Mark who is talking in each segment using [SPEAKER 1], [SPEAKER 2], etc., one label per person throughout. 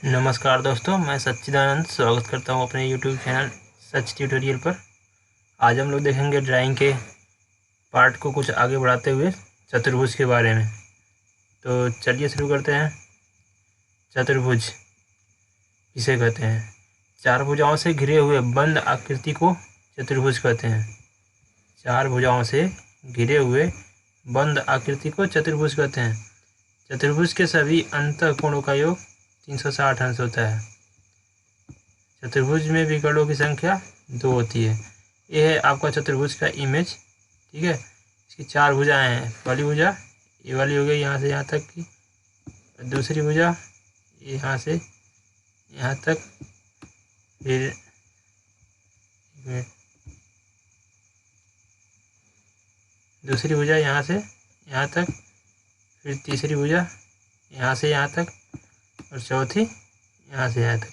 [SPEAKER 1] नमस्कार दोस्तों, मैं सच्चिदानंद स्वागत करता हूं अपने YouTube चैनल सच ट्यूटोरियल पर। आज हम लोग देखेंगे ड्राइंग के पार्ट को कुछ आगे बढ़ाते हुए चतुर्भुज के बारे में। तो चलिए शुरू करते हैं। चतुर्भुज किसे कहते हैं? चार भुजाओं से घिरे हुए बंद आकृति को चतुर्भुज कहते हैं। चार भुजाओं से घिरे हुए बंद आकृति को चतुर्भुज कहते हैं। चतुर्भुज के सभी अंतःकोणों का योग 360 अंश होता है। चतुर्भुज में विकर्णों की संख्या 2 होती है। ये है आपका चतुर्भुज का इमेज। ठीक है, इसकी चार भुजाएं हैं। पहली भुजा ये वाली हो गई यहाँ से यहाँ तक की, दूसरी भुजा यहाँ से यहाँ तक, फिर दूसरी भुजा यहाँ से यहाँ तक, फिर तीसरी भुजा यहाँ से यहाँ तक, और चौथी यहाँ से यहाँ तक।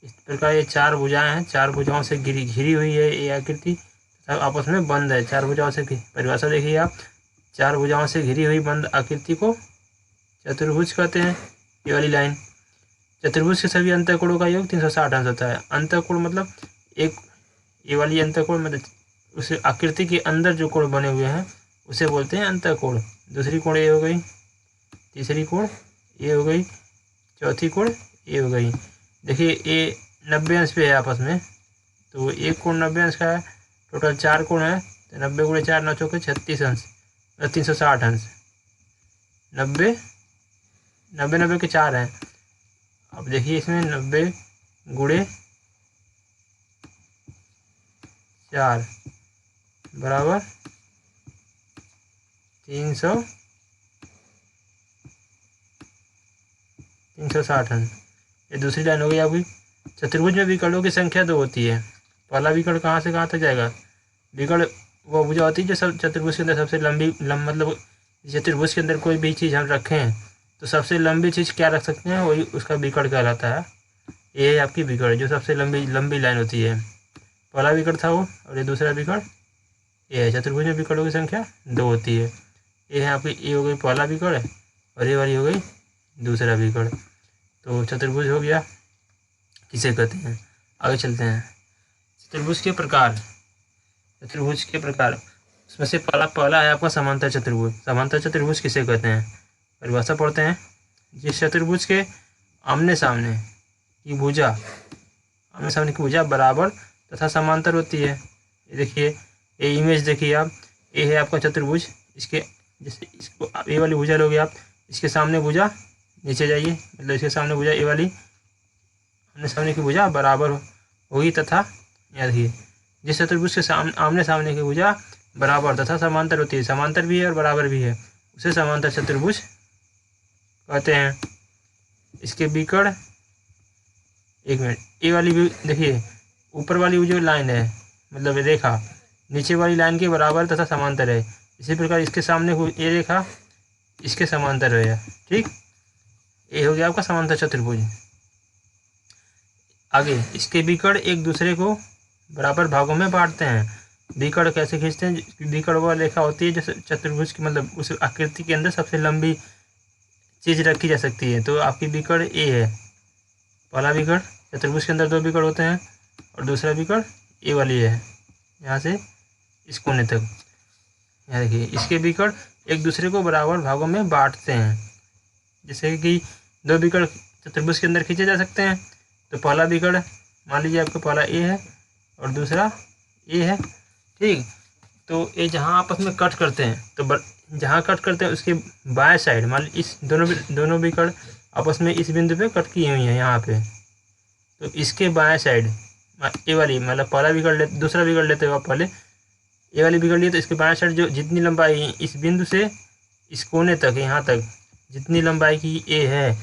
[SPEAKER 1] इस प्रकार ये चार भुजाएं हैं। चार भुजाओं से घिरी हुई है ये आकृति, सब आपस में बंद है। चार भुजाओं से परिभाषा देखिए आप, चार भुजाओं से घिरी हुई बंद आकृति को चतुर्भुज कहते हैं। ये वाली लाइन, चतुर्भुज के सभी अंतःकोणों का योग 360 अंश होता है। अंतःकोण मतलब एक, ये वाली अंतःकोण मतलब उस आकृति के अंदर जो कोण बने हुए हैं उसे बोलते हैं अंतःकोण। दूसरी कोण ये हो गई, तीसरी कोण ये हो गई, चौथी कोण ये हो गई। देखिए ये 90 अंश पे है आपस में, तो एक कोण 90 अंश का है। टोटल चार कोण है, तो 90 गुणे 4 9 चौके 36 अंश, 360 अंश। 90 90 90 के 4 हैं। अब देखिए इसमें 90 गुणे 4 बराबर 360 अंश। ये दूसरी लाइन हो गई आपकी। चतुर्भुज में विकर्णों की संख्या 2 होती है। पहला विकर्ण कहाँ से कहाँ तक जाएगा? विकर्ण वो भुजा होती है जो सब चतुर्भुज के अंदर सबसे लंबी मतलब चतुर्भुज के अंदर कोई भी चीज़ हम रखें तो सबसे लंबी चीज़ क्या रख सकते हैं, वही उसका विकर्ण कहलाता है। ये है आपकी विकर्ण, जो सबसे लंबी लाइन होती है। पहला विकर्ण था वो, और ये दूसरा विकर्ण ये है। चतुर्भुज में विकर्णों की संख्या 2 होती है। ये है आपकी, ये हो गई पहला विकर्ण और ये वाली हो गई दूसरा विकर्ण। तो चतुर्भुज हो गया, किसे कहते हैं। आगे चलते हैं। चतुर्भुज के प्रकार। चतुर्भुज के प्रकार, उसमें से पहला है आपका समांतर चतुर्भुज। समांतर चतुर्भुज किसे कहते हैं? परिभाषा पढ़ते हैं। जिस चतुर्भुज के आमने सामने की भुजा बराबर तथा समांतर होती है। ये देखिए, ये इमेज देखिए आप, ये है आपका चतुर्भुज। इसके जैसे इसको ये वाली भुजा लोगे आप, इसके सामने भुजा नीचे जाइए, मतलब इसके सामने भुजा ये वाली आमने सामने की भुजा बराबर होगी तथा, याद रखिए, जिस चतुर्भुज के आमने सामने की भुजा बराबर तथा समांतर होती है, समांतर भी है और बराबर भी है, उसे समांतर चतुर्भुज कहते हैं। इसके विकर्ण, एक मिनट, ये वाली भी देखिए, ऊपर वाली जो लाइन है मतलब रेखा नीचे वाली लाइन के बराबर तथा समांतर है। इसी प्रकार इसके सामने ये रेखा इसके समांतर है। ठीक, ये हो गया आपका समांतर चतुर्भुज। आगे, इसके विकर्ण एक दूसरे को बराबर भागों में बांटते हैं। विकर्ण कैसे खींचते हैं? विकर्ण वह रेखा होती है जो चतुर्भुज की मतलब उस आकृति के अंदर सबसे लंबी चीज रखी जा सकती है। तो आपकी विकर्ण ए है। पहला विकर्ण, चतुर्भुज के अंदर 2 विकर्ण होते हैं, और दूसरा विकर्ण ए वाली है, यहाँ से इस कोने तक। यहाँ देखिए, इसके विकर्ण एक दूसरे को बराबर भागों में बांटते हैं। जैसे कि 2 विकर्ण चतुर्भुज के अंदर खींचे जा सकते हैं। तो पहला विकर्ण मान लीजिए आपका पहला ए है और दूसरा ए है। ठीक, तो ये जहाँ आपस में कट करते हैं, तो जहाँ कट करते हैं उसके बाएं साइड मान लीजिए इस दोनों विकर्ण आपस में इस बिंदु पे कट की हुई है यहाँ पे, तो इसके बाएं साइड ए वाली मतलब पहला विकर्ण दूसरा विकर्ण लेते हो आप, पहले ए वाली विकर्ण लिए तो इसके बाएं साइड जो जितनी लंबाई इस बिंदु से इस कोने तक यहाँ तक जितनी लंबाई की ए है,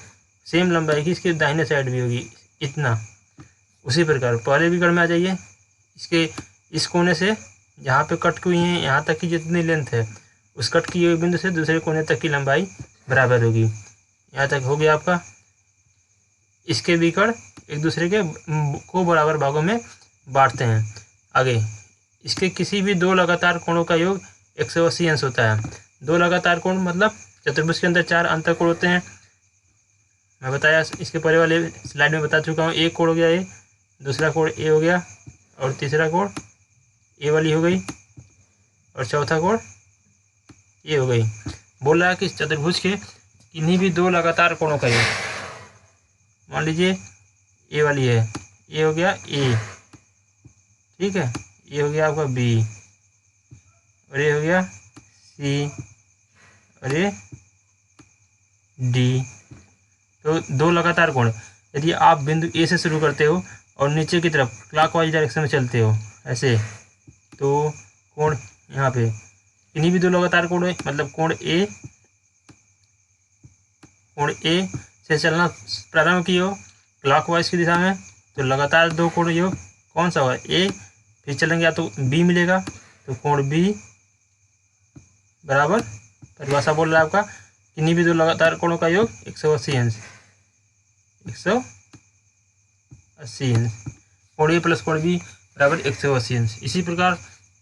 [SPEAKER 1] सेम लंबाई की इसके दाहिने साइड भी होगी इतना। उसी प्रकार पहले विकर्ण में आ जाइए, इसके इस कोने से जहाँ पे कट हुई है यहाँ तक की जितनी लेंथ है, उस कट की हुई बिंदु से दूसरे कोने तक की लंबाई बराबर होगी। यहाँ तक हो गया आपका। इसके विकर्ण एक दूसरे के को बराबर भागों में बांटते हैं। आगे, इसके किसी भी 2 लगातार कोणों का योग 180 अंश होता है। 2 लगातार कोण मतलब चतुर्भुज के अंदर 4 अंतःकोण होते हैं। मैं बताया इसके पहले वाले स्लाइड में बता चुका हूँ। एक कोण हो गया ए, दूसरा कोण ए हो गया, और तीसरा कोण ए वाली हो गई, और चौथा कोण ए हो गई। बोल रहा है कि इस चतुर्भुज के किन्हीं भी दो लगातार कोणों का योग, मान लीजिए ए वाली है, ए हो गया ए, ठीक है, ये हो गया आपका बी, और ये हो गया सी, और ये डी। तो दो लगातार कोण, यदि आप बिंदु ए से शुरू करते हो और नीचे की तरफ क्लॉकवाइज डायरेक्शन में चलते हो ऐसे, तो कोण यहाँ पे इन्हीं भी दो लगातार कोण है, मतलब कोण ए से चलना प्रारंभ किए हो क्लॉकवाइज की दिशा में, तो लगातार दो कोण योग कौन सा हुआ, ए, फिर चलेंगे या तो बी मिलेगा, तो कोण बी बराबर, परिभाषा बोल रहा है आपका, किन्हीं भी दो लगातार कोणों का योग 180 अंश, 180 अंश, कोण ए प्लस कोण बी बराबर 180 अंश। इसी प्रकार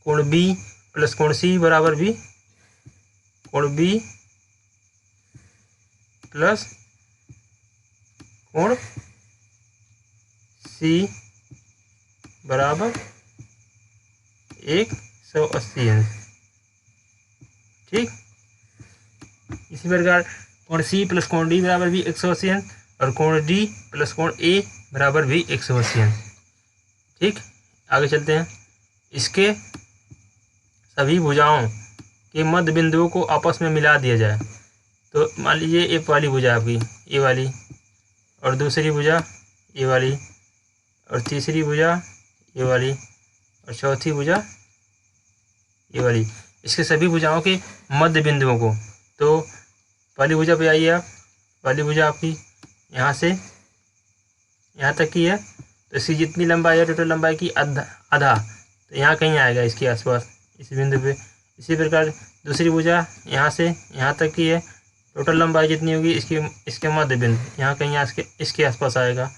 [SPEAKER 1] कोण बी प्लस कोण सी बराबर भी कोण बी प्लस कोण सी बराबर 180 अंश, ठीक। इसी प्रकार कोण सी प्लस कोण डी बराबर भी 180 अंश, और कोण डी प्लस कोण ए बराबर भी 180 अंश, ठीक। आगे चलते हैं। इसके सभी भुजाओं के मध्य बिंदुओं को आपस में मिला दिया जाए, तो मान लीजिए ए वाली भुजा आपकी ए वाली, और दूसरी भुजा ए वाली, और तीसरी भुजा ए वाली, और चौथी भुजा ए वाली। इसके सभी भुजाओं के मध्य बिंदुओं को, तो पहली भुजा पे आइए आप, पहली भुजा आपकी यहाँ से यहाँ तक की है, तो इसकी जितनी लंबाई है टोटल लंबाई की आधा, तो यहाँ कहीं आएगा इसके आसपास इस बिंदु पे। इसी प्रकार दूसरी भुजा यहाँ से यहाँ तक की है, टोटल लंबाई जितनी होगी इसके मध्य बिंदु यहाँ कहीं इसके आसपास आएगा।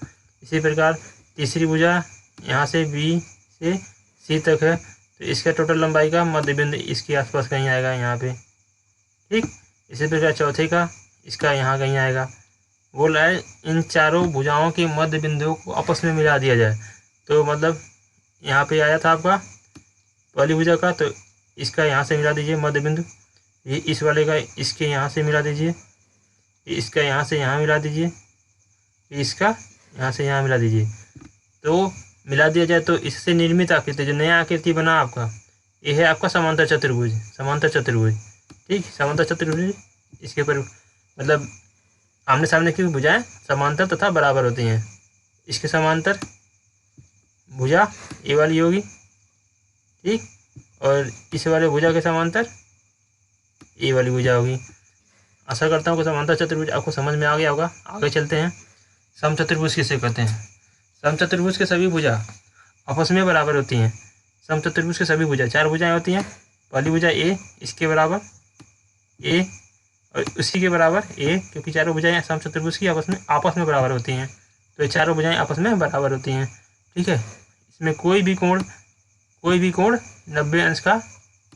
[SPEAKER 1] इसी प्रकार तीसरी भुजा यहाँ से बी से सी तक है, तो इसका टोटल लंबाई का मध्य बिंदु इसके आसपास कहीं आएगा यहाँ पे, ठीक। इसी प्रकार चौथे का इसका यहाँ कहीं आएगा। बोल रहा है इन चारों भुजाओं के मध्य बिंदुओं को आपस में मिला दिया जाए, तो मतलब यहाँ पे आया था आपका पहली भुजा का, तो इसका यहाँ से मिला दीजिए मध्य बिंदु, ये इस वाले का इसके यहाँ से मिला दीजिए, इसका यहाँ से यहाँ मिला दीजिए, इसका यहाँ से यहाँ मिला दीजिए, तो मिला दिया जाए तो इससे निर्मित आकृति, जो नया आकृति बना आपका, ये है आपका समांतर चतुर्भुज, समांतर चतुर्भुज, ठीक। समांतर चतुर्भुज इसके ऊपर मतलब आमने सामने की भुजाएं समांतर तथा बराबर होती हैं। इसके समांतर भुजा ए वाली होगी, ठीक, और इस वाले भुजा के समांतर ए वाली भुजा होगी। आशा करता हूँ कि समांतर चतुर्भुज आपको समझ में आ गया होगा। आगे चलते हैं। समचतुर्भुज किसे कहते हैं? समचतुर्भुज के सभी भुजा आपस में बराबर होती हैं। समचतुर्भुज के सभी भुजा, चार भुजाएं होती हैं। पहली भुजा ए, इसके बराबर ए और उसी के बराबर ए, क्योंकि चारों भुजाएं समचतुर्भुज की आपस में बराबर होती हैं, तो ये चारों भुजाएं आपस में बराबर होती हैं, ठीक है। इसमें कोई भी कोण 90 अंश का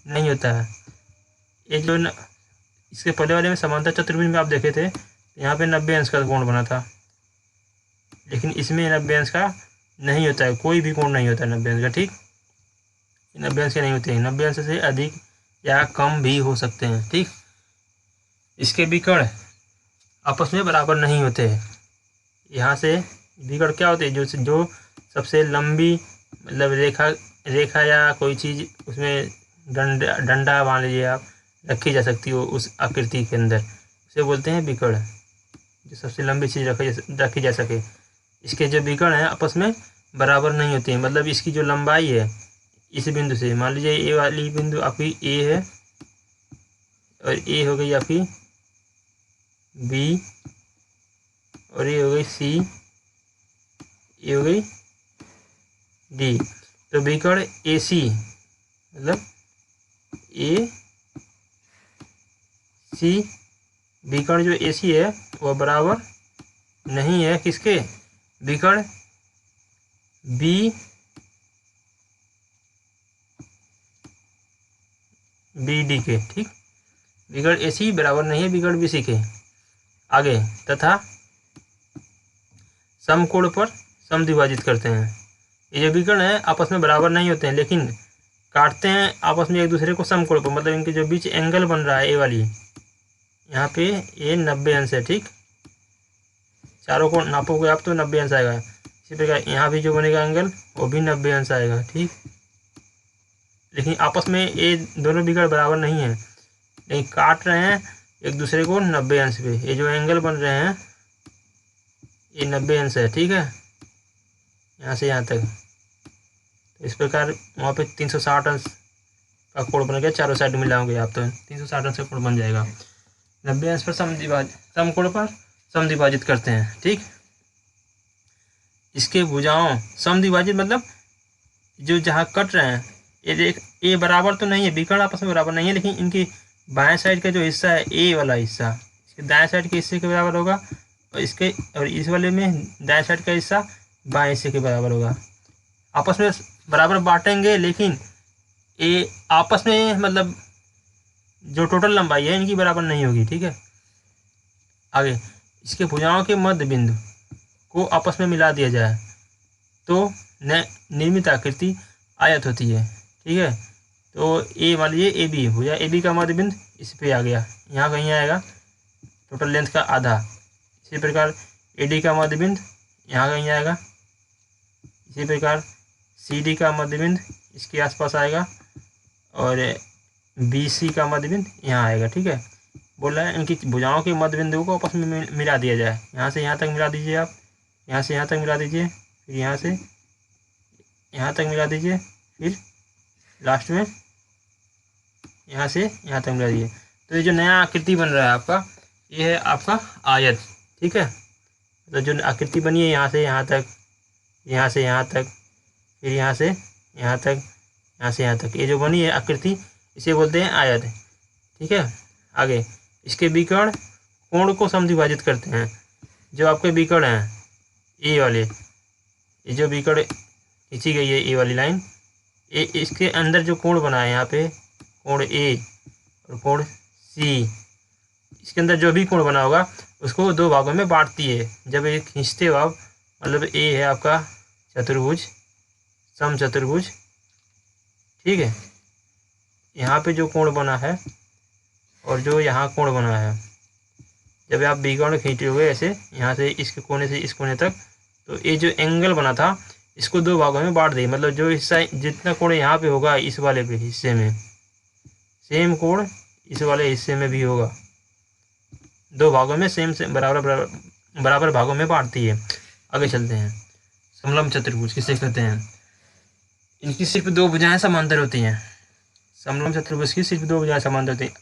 [SPEAKER 1] नहीं होता है। ये जो इसके पहले वाले में समांतर चतुर्भुज में आप देखे थे, यहाँ पे 90 अंश का कोण बना था, लेकिन इसमें 90 अंश का नहीं होता है, कोई भी कोण नहीं होता है 90 अंश का, ठीक। 90 अंश के नहीं होते हैं, 90 अंश से अधिक या कम भी हो सकते हैं, ठीक। इसके विकर्ण आपस में बराबर नहीं होते हैं। यहाँ से विकर्ण क्या होते हैं? जो सबसे लंबी मतलब रेखा या कोई चीज़ उसमें डंडा मान लीजिए आप रखी जा सकती हो उस आकृति के अंदर, उसे बोलते हैं विकर्ण। जो सबसे लंबी चीज़ रखी जा सके, इसके जो विकर्ण हैं आपस में बराबर नहीं होते हैं। मतलब इसकी जो लंबाई है इस बिंदु से, मान लीजिए ए वाली बिंदु आपकी ए है और ए हो गई आपकी बी और ये हो गई सी, ये हो गई डी। तो विकर्ण ए सी मतलब ए सी, विकर्ण जो ए सी है वह बराबर नहीं है किसके? विकर्ण बी डी के, ठीक। विकर्ण ए सी बराबर नहीं है विकर्ण बी सी के। आगे, तथा समकोण पर समद्विभाजित करते हैं। ये जो विकर्ण है आपस में बराबर नहीं होते हैं, लेकिन काटते हैं आपस में एक दूसरे को समकोण पर, मतलब इनके जो बीच एंगल बन रहा है ए वाली, यहाँ पे ये 90 अंश है। ठीक, चारों को नापोगे आप तो 90 अंश आएगा। इसी प्रकार यहाँ भी जो बनेगा एंगल वो भी 90 अंश आएगा। ठीक, लेकिन आपस में ये दोनों विकर्ण बराबर नहीं है, लेकिन काट रहे हैं एक दूसरे को 90 अंश पे। ये जो एंगल बन रहे हैं ये 90 अंश है। ठीक है, यहाँ से यहाँ तक। तो इस प्रकार वहाँ पे 360 अंश का कोण बन गया। चारों साइड मिलाओगे आप तो 360 अंश का कोण बन जाएगा। 90 अंश पर समकोण पर समद्विभाजित करते हैं। ठीक, इसके भुजाओं समद्विभाजित मतलब जो जहाँ कट रहे हैं ये बराबर तो नहीं है, विकर्ण आपस में बराबर नहीं है, लेकिन इनकी बाएं साइड का जो हिस्सा है ए वाला हिस्सा इसके दाएं साइड के हिस्से के बराबर होगा, और इस वाले में दाएं साइड का हिस्सा बाएं हिस्से के बराबर होगा। आपस में बराबर बांटेंगे, लेकिन ये आपस में मतलब जो टोटल लंबाई है इनकी बराबर नहीं होगी। ठीक है, आगे इसके भुजाओं के मध्य बिंदु को आपस में मिला दिया जाए तो निर्मित आकृति आयत होती है। ठीक है, तो ए मान लीजिए ए बी भुजा ए बी का मध्य बिंदु इस पे आ गया, यहाँ कहीं आएगा टोटल लेंथ का आधा। इसी प्रकार ए डी का मध्य बिंदु यहाँ कहीं आएगा। इसी प्रकार सी डी का मध्य बिंदु इसके आसपास आएगा, और बी सी का मध्य बिंदु यहाँ आएगा। ठीक है, बोल रहा है इनकी भुजाओं के मध्य बिंदु को आपस में मिला दिया जाए। यहाँ से यहाँ तक मिला दीजिए आप, यहाँ से यहाँ तक मिला दीजिए, फिर यहाँ से यहाँ तक मिला दीजिए, फिर लास्ट में यहाँ से यहाँ तक मिला दीजिए। तो ये जो नया आकृति बन रहा है आपका, ये है आपका आयत। ठीक है, तो जो आकृति बनी है यहाँ से यहाँ तक, यहाँ से यहाँ तक, फिर यहाँ से यहाँ तक, यहाँ से यहाँ तक, ये जो बनी है आकृति इसे बोलते हैं आयत। ठीक है, आगे इसके विकर्ण कोण को समद्विभाजित करते हैं। जो आपके विकर्ण हैं ए वाले, ये जो विकर्ण खींची गई है ए वाली लाइन, ए इसके अंदर जो कोण बना है यहाँ पे कोण ए और कोण सी, इसके अंदर जो भी कोण बना होगा उसको दो भागों में बांटती है। जब ये खींचते हो आप, मतलब ए है आपका चतुर्भुज, समचतुर्भुज। ठीक है, यहाँ पे जो कोण बना है और जो यहाँ कोण बना है, जब आप विकर्ण खींचोगे ऐसे यहाँ से इसके कोने से इस कोने तक, तो ये जो एंगल बना था इसको दो भागों में बांट दें। मतलब जो हिस्सा जितना कोण यहाँ पे होगा इस वाले पे हिस्से में, सेम कोण इस वाले हिस्से में भी होगा। दो भागों में सेम बराबर भागों में बांटती है। आगे चलते हैं। समलंब चतुर्भुज किसे कहते हैं? इनकी सिर्फ दो भुजाएं समांतर होती हैं। समलंब चतुर्भुज की सिर्फ दो भुजाएं समांतर होती हैं।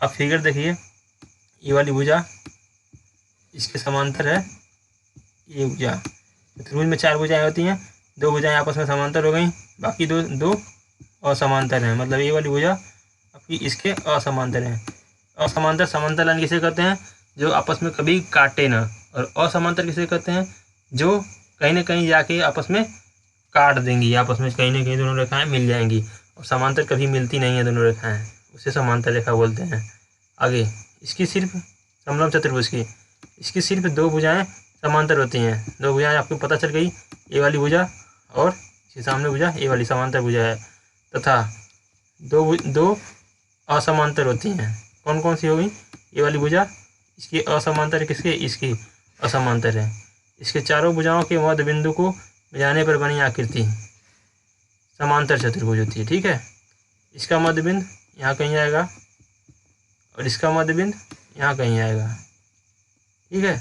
[SPEAKER 1] आप फिगर देखिए, ये वाली भुजा इसके समांतर है, ये भुजा। चतुर्भुज में चार भुजाएं होती हैं, दो भुजाएं आपस में समांतर हो गई, बाकी दो असमांतर हैं। मतलब ये वाली भुजा आपकी इसके असमांतर हैं। असमांतर समांतर लाइन किसे कहते हैं? जो आपस में कभी काटे ना। और असमांतर किसे कहते हैं? जो कहीं ना कहीं जाके आपस में काट देंगी, आपस में कहीं ना कहीं दोनों रेखाएं मिल जाएंगी। और समांतर कभी मिलती नहीं है दोनों रेखाएं, उसे समांतर रेखा बोलते हैं। आगे इसकी सिर्फ समलंब चतुर्भुज की इसकी सिर्फ दो भुजाएं समांतर होती हैं। दो भुजाएं आपको पता चल गई, ये वाली भुजा और इसके सामने भुजा, ये वाली समांतर भुजा है। तथा दो असमांतर होती हैं। कौन कौन सी होगी? ये वाली भुजा, इसकी असमांतर किसके? इसकी असमांतर है। इसके चारों भुजाओं के मध्य बिंदु को मिलाने पर बनी आकृति समांतर चतुर्भुज होती है। ठीक है, इसका मध्य बिंदु यहाँ कहीं आएगा और इसका मध्य बिंदु यहाँ कहीं आएगा। ठीक है,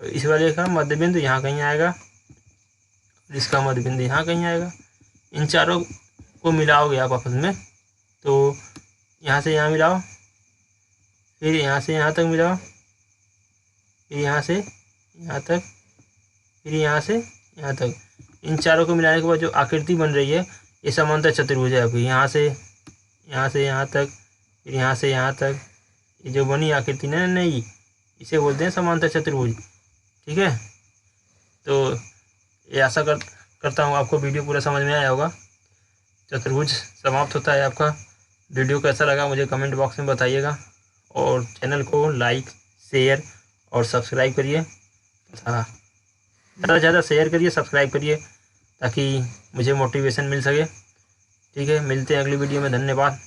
[SPEAKER 1] और इस वाले का मध्य बिंदु यहाँ कहीं आएगा और इसका मध्य बिंदु यहाँ कहीं आएगा। इन चारों को मिलाओगे आप आपस में, तो यहाँ से यहाँ मिलाओ, फिर यहाँ से यहाँ तक मिलाओ, फिर यहाँ से यहाँ तक, फिर यहाँ से यहाँ तक। इन चारों को मिलाने के बाद जो आकृति बन रही है ये समांतर चतुर्भुज है आपकी। यहाँ से यहाँ तक, फिर यहाँ से यहाँ तक, ये जो बनी आकृति नहीं इसे बोलते हैं समांतर चतुर्भुज। ठीक है, तो ये आशा करता हूँ आपको वीडियो पूरा समझ में आया होगा। चतुर्भुज समाप्त होता है आपका। वीडियो कैसा लगा मुझे कमेंट बॉक्स में बताइएगा, और चैनल को लाइक, शेयर और सब्सक्राइब करिए तथा ज़्यादा से ज़्यादा शेयर करिए, सब्सक्राइब करिए ताकि मुझे मोटिवेशन मिल सके। ठीक है, मिलते हैं अगली वीडियो में। धन्यवाद।